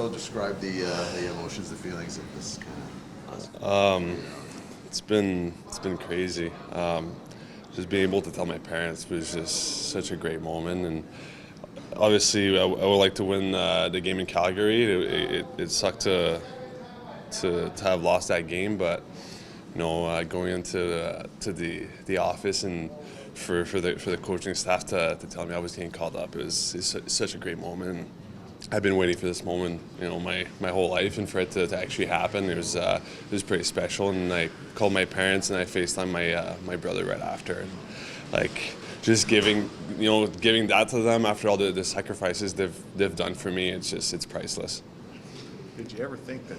So describe the emotions, the feelings of this kind of. It's been crazy. Just being able to tell my parents was just such a great moment, and obviously I would like to win the game in Calgary. It sucked to have lost that game, but going into the office and for the coaching staff to tell me I was getting called up, it's such a great moment. And I've been waiting for this moment, my whole life, and for it to actually happen, it was pretty special. And I called my parents and I FaceTimed my brother right after, and just giving that to them after all the sacrifices they've done for me, it's priceless. Did you ever think that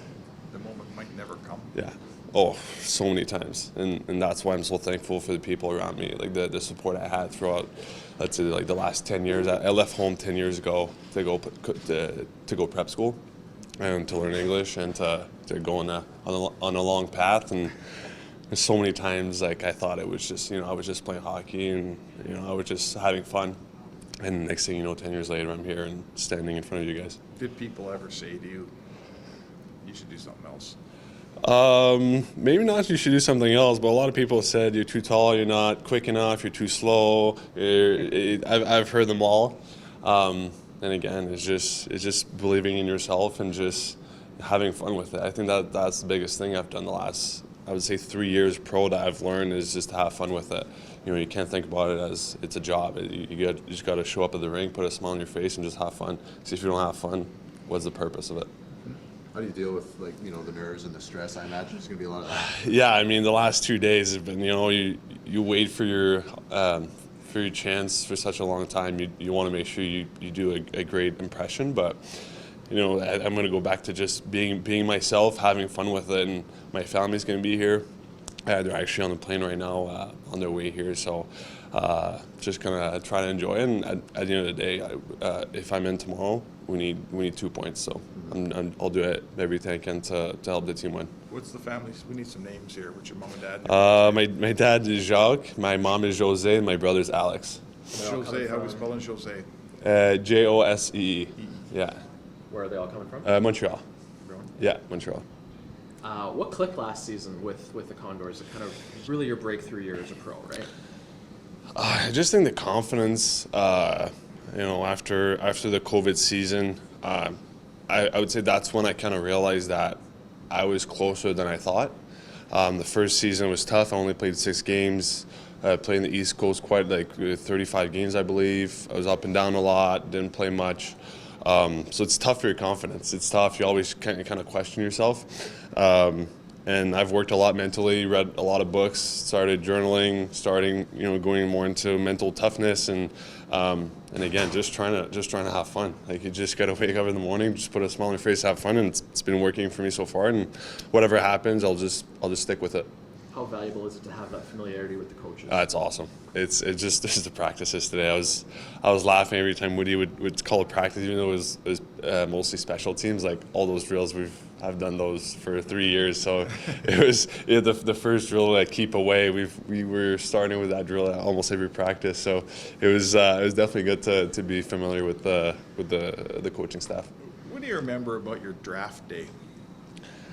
the moment might never come? Yeah. Oh, so many times, and that's why I'm so thankful for the people around me, like the support I had throughout, let's say, like the last 10 years. I left home 10 years ago to go prep school, and to learn English, and to go on a long path. And there's so many times I thought it was just I was just playing hockey, and I was just having fun, and next thing you know, 10 years later, I'm here and standing in front of you guys. Did people ever say to you, you should do something else? Maybe not you should do something else, but a lot of people said you're too tall, you're not quick enough, you're too slow. I've heard them all. And again, it's just believing in yourself and just having fun with it. I think that's the biggest thing I've done the last, I would say, 3 years pro that I've learned, is just to have fun with it. You can't think about it as it's a job. You just got to show up at the rink, put a smile on your face, and just have fun. Because if you don't have fun, what's the purpose of it? How do you deal with the nerves and the stress? I imagine there's going to be a lot of that. Yeah, I mean, the last 2 days have been, you wait for your chance for such a long time. You want to make sure you do a great impression, but I'm going to go back to just being myself, having fun with it, and my family's going to be here. They're actually on the plane right now, on their way here, so just gonna try to enjoy it. And at the end of the day, if I'm in tomorrow, we need 2 points. So I'll do everything I can to help the team win. What's the family? We need some names here. What's your mom and dad? My dad is Jacques, my mom is Jose, and my brother's Alex. Jose, how are we spelling Jose? Josee. Yeah. Where are they all coming from? Montreal. Everyone? Yeah, Montreal. What clicked last season with the Condors? It kind of really your breakthrough year as a pro, right? I just think the confidence, after the COVID season, I would say that's when I kind of realized that I was closer than I thought. The first season was tough. I only played 6 games. Played in the East Coast quite 35 games, I believe. I was up and down a lot, didn't play much. So it's tough for your confidence. It's tough. You always kind of question yourself. And I've worked a lot mentally, read a lot of books, started journaling, going more into mental toughness, and again, just trying to have fun. You just got to wake up in the morning, just put a smile on your face, have fun, and it's been working for me so far. And whatever happens, I'll just stick with it. How valuable is it to have that familiarity with the coaches? It's awesome. It's just the practices today. I was laughing every time Woody would call it practice, even though it was mostly special teams. Like all those drills, I've done those for 3 years. So it was the first drill, keep away. We were starting with that drill at almost every practice. So it was definitely good to be familiar with the coaching staff. What do you remember about your draft day?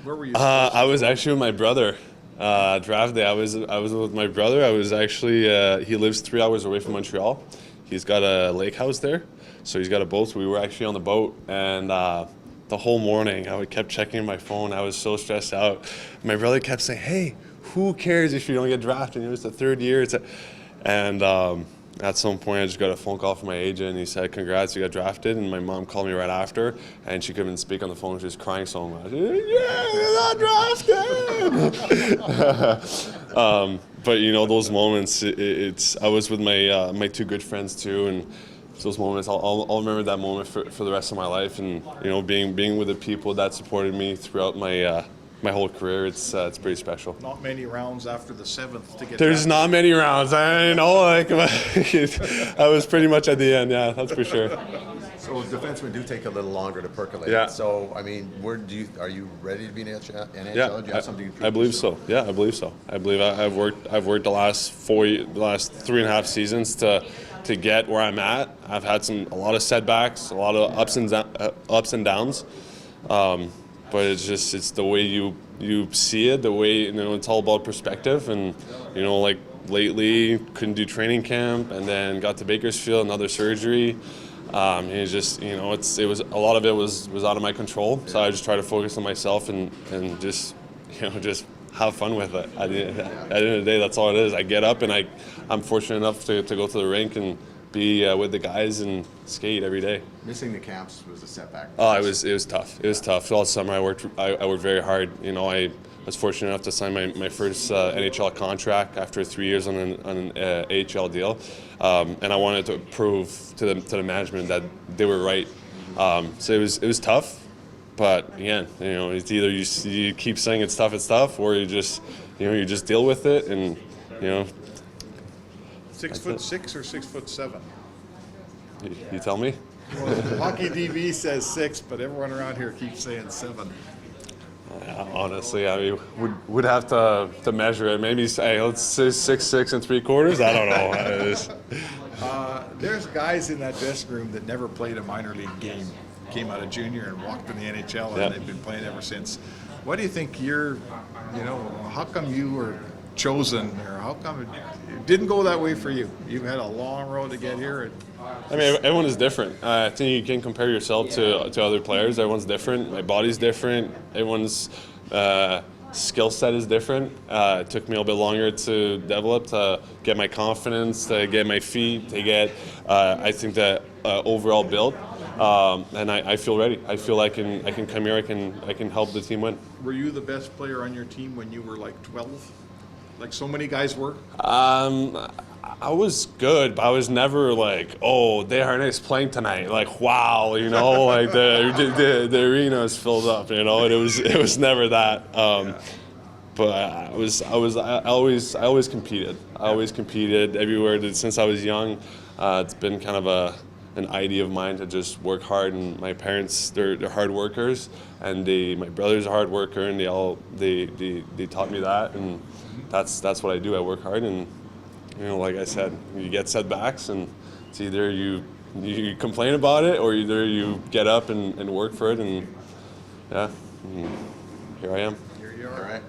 Where were you? I was actually with my brother. Draft day, I was with my brother. I was actually he lives 3 hours away from Montreal. He's got a lake house there, so he's got a boat. So we were actually on the boat, and the whole morning I kept checking my phone. I was so stressed out. My brother kept saying, "Hey, who cares if you don't get drafted? It was the 3rd year." And at some point, I just got a phone call from my agent, and he said, "Congrats, you got drafted." And my mom called me right after, and she couldn't speak on the phone. She was crying so much. "Yeah, you got drafted!" But those moments, I was with my 2 good friends too, and those moments, I'll remember that moment for the rest of my life. And being with the people that supported me throughout my whole career, it's pretty special. Not many rounds after the 7th to get. There's drafted. not many rounds. I was pretty much at the end. Yeah, that's for sure. So defensemen do take a little longer to percolate. Yeah. So I mean, are you ready to be in NHL? Yeah, Do you have something to prove I believe yourself? so. Yeah, I believe so. I believe I've worked the last 3.5 seasons to get where I'm at. I've had a lot of setbacks, a lot of ups and downs. But it's the way you see it, the way, it's all about perspective. And, like lately couldn't do training camp and then got to Bakersfield, another surgery. It's just, it was, a lot of it was out of my control. So I just try to focus on myself and just, just have fun with it. At the end of the day, that's all it is. I get up and I'm fortunate enough to go to the rink and be with the guys and skate every day. Missing the camps was a setback. Oh, it was tough. It was tough. All summer I worked very hard. I was fortunate enough to sign my first NHL contract after 3 years on an AHL deal, and I wanted to prove to the management that they were right. So it was tough, but again, it's either you keep saying it's tough, or you just deal with it and 6'6" or 6'7"? you tell me. Well, Hockey DB says 6, but everyone around here keeps saying 7. Honestly, I mean, would have to measure it. Maybe say, let's say 6'6" and 3/4. I don't know. There's guys in that dressing room that never played a minor league game, came out of junior and walked in the NHL, and Yeah. they've been playing ever since. What do you think how come you were chosen, or how come it didn't go that way for you? You've had a long road to get here. I mean, everyone is different. I think you can't compare yourself to other players. Everyone's different. My body's different. Everyone's skill set is different. It took me a little bit longer to develop, to get my confidence, to get my feet, to get, I think, that overall build. And I feel ready. I feel I can come here. I can help the team win. Were you the best player on your team when you were like 12? Like so many guys were? I was good, but I was never like, oh, Desharnais is playing tonight. Like, wow, like the arena is filled up, and it was never that. But I always competed. I always competed everywhere since I was young. It's been kind of an idea of mine to just work hard, and my parents, they're hard workers, and my brother's a hard worker, and they taught me that, and that's what I do. I work hard, and like I said, you get setbacks, and it's either you complain about it, or either you get up and work for it, and here I am. Here you All are. right.